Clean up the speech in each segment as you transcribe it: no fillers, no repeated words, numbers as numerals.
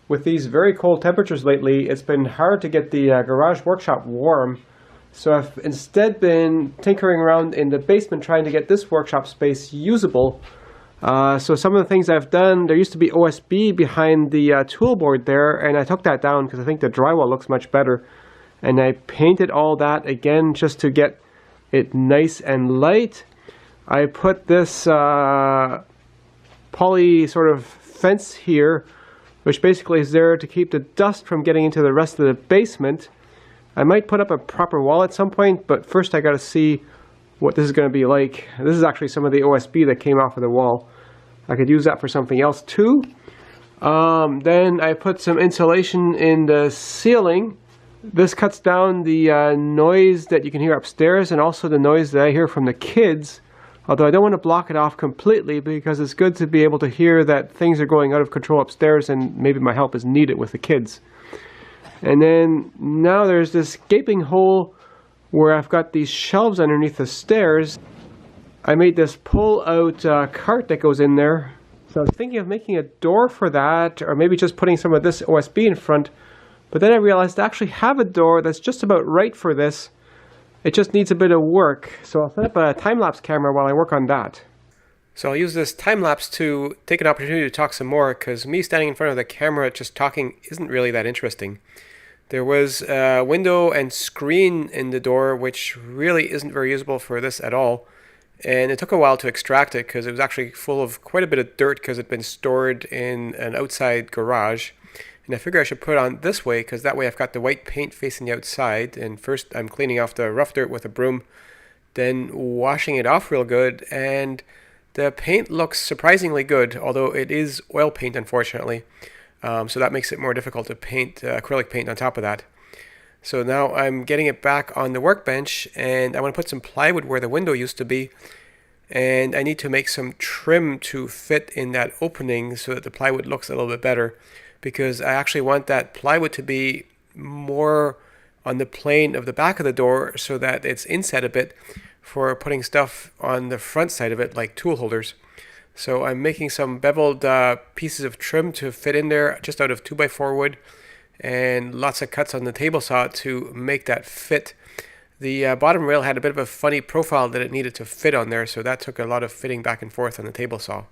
with these very cold temperatures lately, it's been hard to get the garage workshop warm. So I've instead been tinkering around in the basement trying to get this workshop space usable. So some of the things I've done, there used to be OSB behind the tool board there, and I took that down because I think the drywall looks much better. And I painted all that again just to get it nice and light. I put this poly sort of fence here, which basically is there to keep the dust from getting into the rest of the basement. I might put up a proper wall at some point, but first I got to see what this is going to be like. This is actually some of the OSB that came off of the wall. I could use that for something else too. Then I put some insulation in the ceiling. This cuts down the noise that you can hear upstairs and also the noise that I hear from the kids. Although I don't want to block it off completely because it's good to be able to hear that things are going out of control upstairs and maybe my help is needed with the kids. And then now there's this gaping hole where I've got these shelves underneath the stairs. I made this pull-out cart that goes in there. So I was thinking of making a door for that, or maybe just putting some of this OSB in front. But then I realized I actually have a door that's just about right for this. It just needs a bit of work. So I'll set up a time-lapse camera while I work on that. So I'll use this time-lapse to take an opportunity to talk some more, because me standing in front of the camera just talking isn't really that interesting. There was a window and screen in the door, which really isn't very usable for this at all. And it took a while to extract it, because it was actually full of quite a bit of dirt, because it had been stored in an outside garage. And I figure I should put it on this way, because that way I've got the white paint facing the outside. And first I'm cleaning off the rough dirt with a broom, then washing it off real good, and the paint looks surprisingly good, although it is oil paint, unfortunately. So that makes it more difficult to paint acrylic paint on top of that. So now I'm getting it back on the workbench, and I want to put some plywood where the window used to be. And I need to make some trim to fit in that opening so that the plywood looks a little bit better, because I actually want that plywood to be more on the plane of the back of the door so that it's inset a bit for putting stuff on the front side of it, like tool holders. So I'm making some beveled pieces of trim to fit in there just out of 2x4 wood, and lots of cuts on the table saw to make that fit. The bottom rail had a bit of a funny profile that it needed to fit on there, so that took a lot of fitting back and forth on the table saw.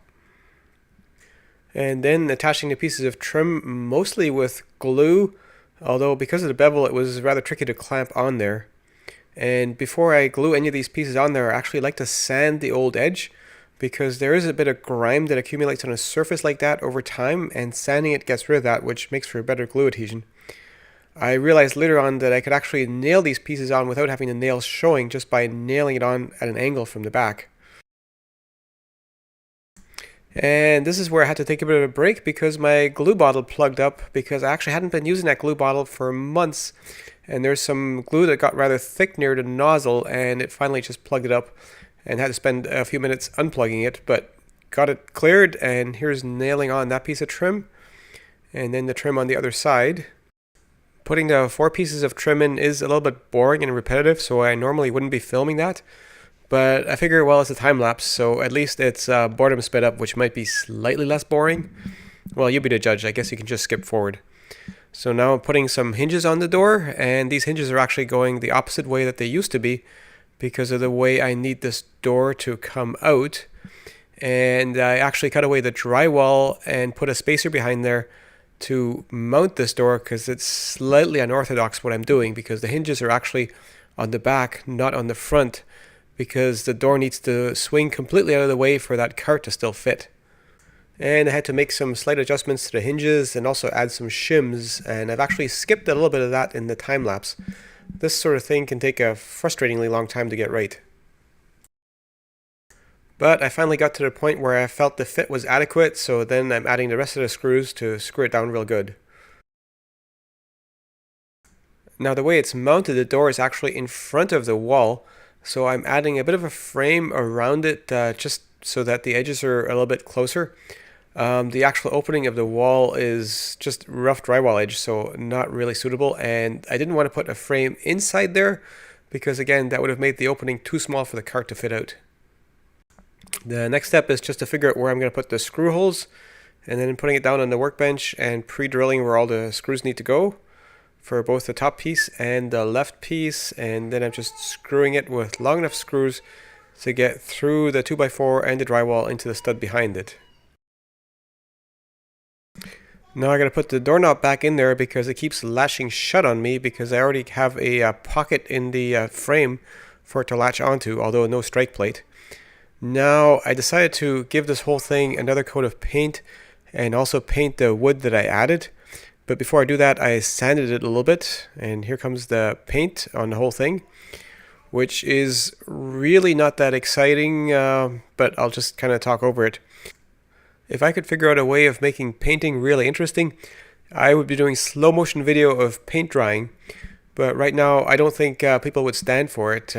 And then attaching the pieces of trim mostly with glue, although because of the bevel it was rather tricky to clamp on there. And before I glue any of these pieces on there, I actually like to sand the old edge, because there is a bit of grime that accumulates on a surface like that over time, and sanding it gets rid of that, which makes for better glue adhesion. I realized later on that I could actually nail these pieces on without having the nails showing, just by nailing it on at an angle from the back. And this is where I had to take a bit of a break because my glue bottle plugged up, because I actually hadn't been using that glue bottle for months, and there's some glue that got rather thick near the nozzle, and it finally just plugged it up, and had to spend a few minutes unplugging it, but got it cleared, and here's nailing on that piece of trim, and then the trim on the other side. Putting the 4 pieces of trim in is a little bit boring and repetitive, so I normally wouldn't be filming that, but I figure, well, it's a time lapse, so at least it's boredom sped up, which might be slightly less boring. Well, you be the judge. I guess you can just skip forward. So now I'm putting some hinges on the door, and these hinges are actually going the opposite way that they used to be, because of the way I need this door to come out. And I actually cut away the drywall and put a spacer behind there to mount this door, because it's slightly unorthodox what I'm doing, because the hinges are actually on the back, not on the front, because the door needs to swing completely out of the way for that cart to still fit. And I had to make some slight adjustments to the hinges and also add some shims, and I've actually skipped a little bit of that in the time lapse. This sort of thing can take a frustratingly long time to get right. But I finally got to the point where I felt the fit was adequate, so then I'm adding the rest of the screws to screw it down real good. Now the way it's mounted, the door is actually in front of the wall, so I'm adding a bit of a frame around it just so that the edges are a little bit closer. The actual opening of the wall is just rough drywall edge, so not really suitable, and I didn't want to put a frame inside there because, again, that would have made the opening too small for the cart to fit out. The next step is just to figure out where I'm going to put the screw holes, and then putting it down on the workbench and pre-drilling where all the screws need to go for both the top piece and the left piece, and then I'm just screwing it with long enough screws to get through the 2x4 and the drywall into the stud behind it. Now I gotta put the doorknob back in there because it keeps lashing shut on me because I already have a pocket in the frame for it to latch onto, although no strike plate. Now I decided to give this whole thing another coat of paint and also paint the wood that I added. But before I do that, I sanded it a little bit, and here comes the paint on the whole thing, which is really not that exciting, but I'll just kind of talk over it. If I could figure out a way of making painting really interesting, I would be doing slow motion video of paint drying, but right now I don't think people would stand for it.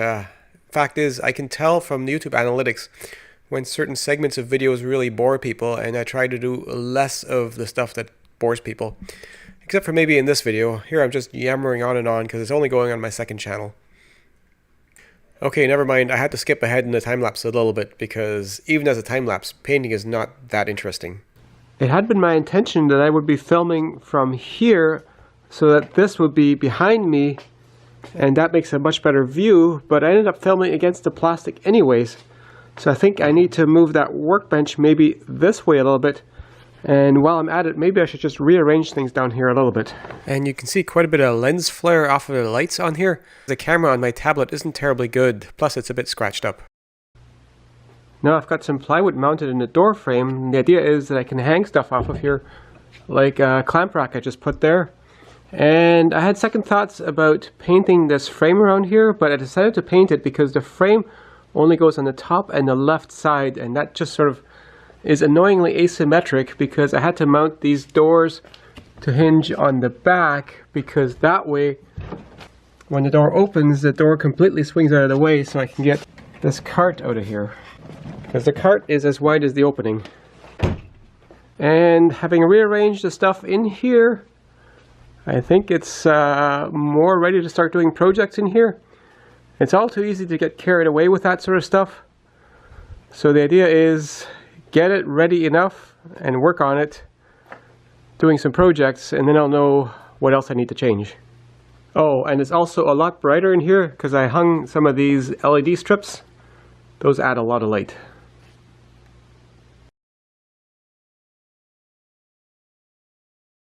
Fact is, I can tell from the YouTube analytics when certain segments of videos really bore people, and I try to do less of the stuff that bores people. Except for maybe in this video. Here I'm just yammering on and on because it's only going on my second channel. Okay, never mind. I had to skip ahead in the time-lapse a little bit because even as a time-lapse, painting is not that interesting. It had been my intention that I would be filming from here so that this would be behind me, and that makes a much better view, but I ended up filming against the plastic anyways. So I think I need to move that workbench maybe this way a little bit. And while I'm at it, maybe I should just rearrange things down here a little bit. And you can see quite a bit of lens flare off of the lights on here. The camera on my tablet isn't terribly good, plus it's a bit scratched up. Now I've got some plywood mounted in the door frame. The idea is that I can hang stuff off of here, like a clamp rack I just put there. And I had second thoughts about painting this frame around here, but I decided to paint it because the frame only goes on the top and the left side, and that just sort of is annoyingly asymmetric because I had to mount these doors to hinge on the back because that way when the door opens, the door completely swings out of the way so I can get this cart out of here because the cart is as wide as the opening. And having rearranged the stuff in here, I think it's more ready to start doing projects in here. It's all too easy to get carried away with that sort of stuff. So the idea is get it ready enough and work on it, doing some projects, and then I'll know what else I need to change. Oh, and it's also a lot brighter in here because I hung some of these LED strips. Those add a lot of light.